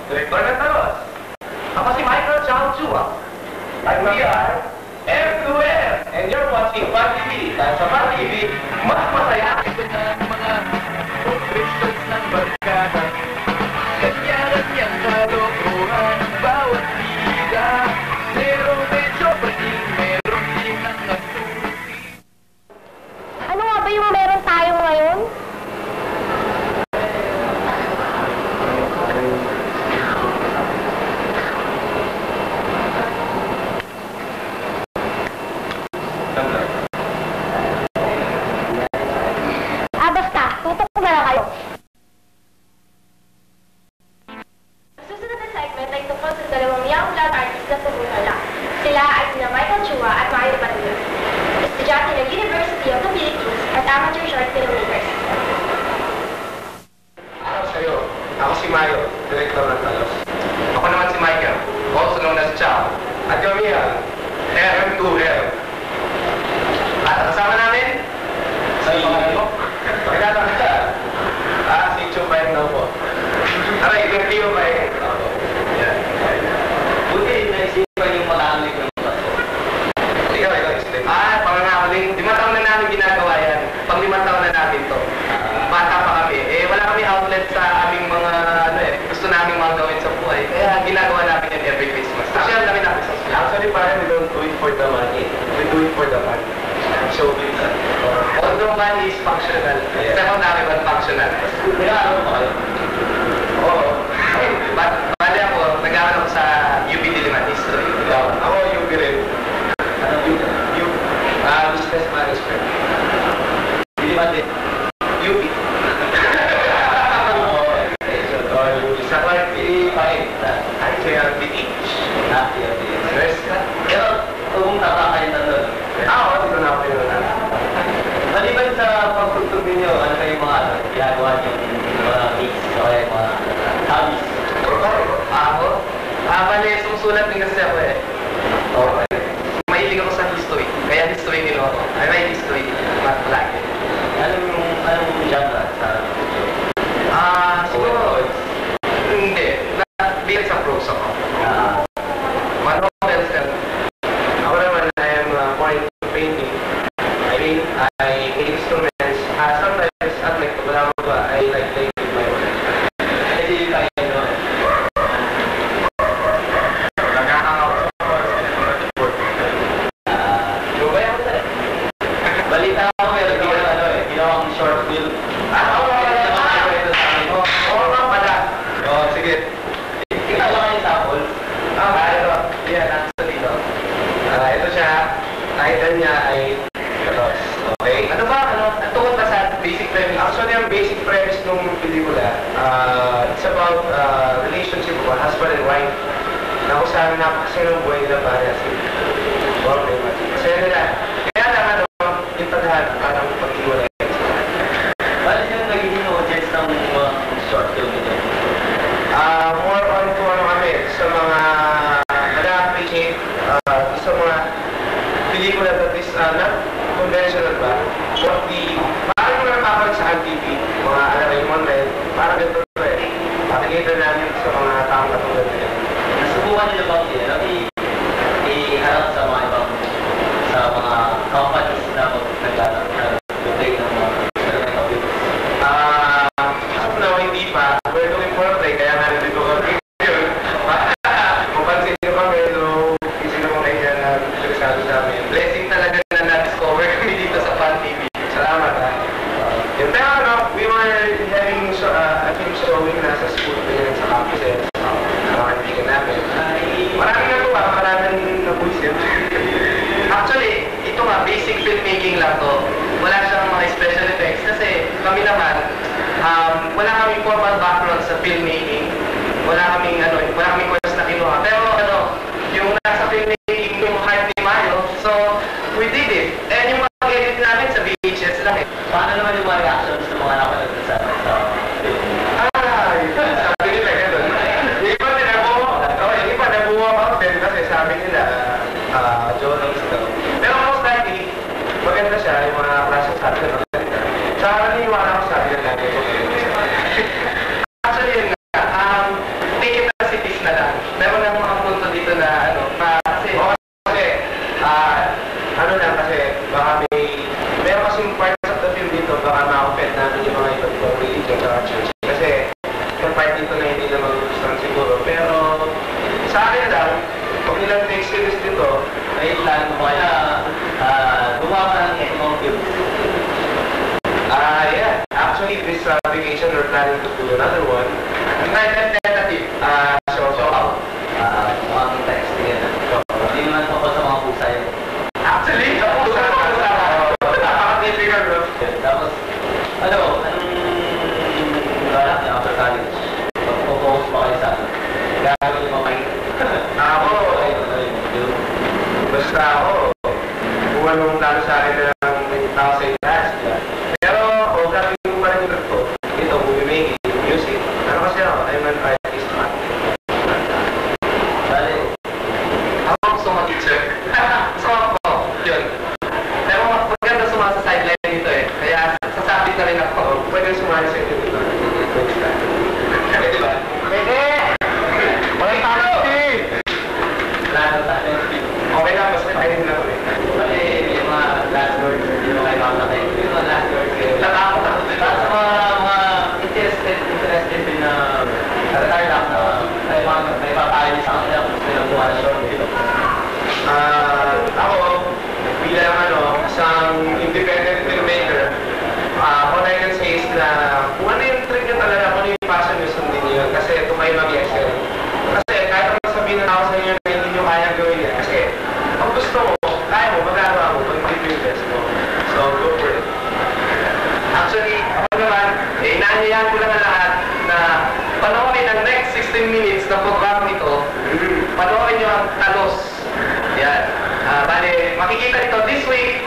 Direktor ng Talos. Ako si Michael Chao Chua. At we are F2F. And you're watching Fun TV. Dahil sa Fun TV, mas masaya. Ito na ang mga operations ng barkada. Kanya-kanyang kalokohan, bawat bida. Merong medyo paging meron din ang nagtuti. Ano nga ba yung meron tayo ngayon? Basta, tutok ko na lang kayo. Susunod na segment ay tungkol sa dalawang young blood artists na tumutala. Sila ay sina Michael Chua at Mario Padilla, estudyante ng University of the Philippines at amateur short filmmakers. Araw sa'yo. Ako si Mario, Direktor ng Talos. Ako naman si Michael, also known as Chao. At kami ang RM2L. At kasama namin, sa pangalan mo? Pagkatang ka. Si Chupay na po. Aray, yung Tio ba eh? Yan. Buti, naisipan yung malamig ng paso. Ikaw, explain. Pangangaling. 5 taon na namin ginagawa yan. Pang 5 taon na namin to. Bata pa kami. Wala kami outlet sa aming mga, gusto namin mga gawin sa buhay. Kaya ginagawa namin yan every Christmas. Actually, namin namin sa school. Actually, parang we don't do it for the money. We do it for the money. Showbiz. Although money is functional. Secondary but functional. Nag-aaral mo kayo? Oo. Bali ako, nag-aaral ako sa UP Diliman History. Ako UP rin. Anong yun? UP. Business Management. Diliman din. UP. Sa Clark P. Ay, kaya PTH. Nurse ka? Pero, kung nakakaintan doon. Oo, dito na ako yun. Maliban sa pagtugtog ninyo, ano kayong mga ginagawa niyo, mga gigs, o kaya mga hobbies? Ako? Bali, sumusulat din kasi ako eh. Okay. Mahilig ako sa history. Kaya history nilo ako. I write history. Lagi. Anong genre sa picture? Siguro, hindi. Bilang sa prose ako. Mga novels and ako naman, I am more into painting. I play instruments. Sometimes, at like, wala ko ba, I like playing with my wife. Kasi kaya nyo, Nag-hang out sa keyboard. Lubay ako tayo. balita ko meron ginawang short film. Oo nga pala. Oo, sige. Kita lang kayo sample. Ito. Yan, nasa dito. Ito siya. Title niya ay Talos. Okay. Ano ba? Tungkol ba sa basic premise? Actually, ang basic premise ng pelikula, it's about relationship of a husband and wife na kung saan napakasaya ng buhay nila para si Wow, very much. Masaya nila. Kaya lang yung tadhana, parang pag-iwalay. Bali yung nagiging audience ng mga short film nito? More on to kami sa mga nag-appreciate sa mga pelikula that is not conventional ba? Parang mga napapag sa TV, mga Raymond eh, parang ganito eh. Pakikita namin sa mga taong katulad nila. Nasubukan nila ba iharap sa mga ibang companies na nag-take ng mga films? As of now, hindi pa. We're looking forward eh, kaya nga nandito kami yun. Kung pansin nyo kami, so isip na kung kaya na interesado sa amin. Blessing talaga na na-discover kami dito sa Fun TV. Salamat ha. Yung pero we were having a film showing nasa school din sa campus eh. Mga kaibigan namin. Maraming nagawa, maraming nabuisit. Actually, ito nga, basic filmmaking lang to. Wala siyang mga special effects kasi kami naman, wala kaming formal background sa filmmaking. Wala kaming course na kinuha. Pero yung nasa filmmaking, yung hype ni Mario, so we did it. And yung mag-edit namin sa VHS lang eh. Paano naman yung mga reactions ng mga nakapanood sa film? Sabi nila gano'n. Yung iba nabuha ako din kasi sabi nila, Jonas daw. Pero most likely, maganda siya, yung mga klaseng sabi na maganda. Sa kaniniwala ko sabi na lagi ko. Actually, yun nga, take it yung part dito na hindi na magugustuhan siguro. Pero sa akin lang, kung nilang experience dito, May plan mo kaya gumawa ka ng ibang fields. yeah. Actually, this vacation, we're planning to do another one. Tentative. So, Mga kita experience. Hindi naman ako sa mga pusa yun. actually, napaka-difficult, no? Tapos, anong balak niya after college? Mag-focus pa kayo sa gagawin mo kayo. Ako, basta ako, kung anong talo sa akin ng tao sa class. Pero, gagawin ko pa rin ito. Ito, movie making, music. Ano kasi ako, I'm an artist. Dali, Ako gusto mag-teacher. So ako, yun. Pero maganda sumasa sa sideline nito eh. Kaya sasabit na rin ako, pwede sumali sa ito dito. Pwede ba? Pwede! Walang talent. plano tayo. Okay lang, basta tayo din ako eh. Kasi yung mga last words, hindi mo kayo makakatay. Yung mga last words kayo. Natakot ako din. Tapos sa mga interested din na retire lang na may papayo sa kanila kung gusto nila buwan na short video. Ako, bilang isang independent filmmaker, what I can say is na kung ano yung trick nyo talaga, kung ano yung passion nyo, sundin nyo yun. Kasi ito kayo mag-excel. Kasi kahit naman sabihin na ako sa inyo na hindi nyo kaya gawin yan. Kasi pag gusto mo, kaya mo, magagawa mo, pag hindi yung best mo. So, go for it. Actually, ako naman, inaanyayan ko lang ang lahat na panoorin ang next 16 minutes na program nito. Panoorin nyo ang talos. Yan. Bale, makikita nito this week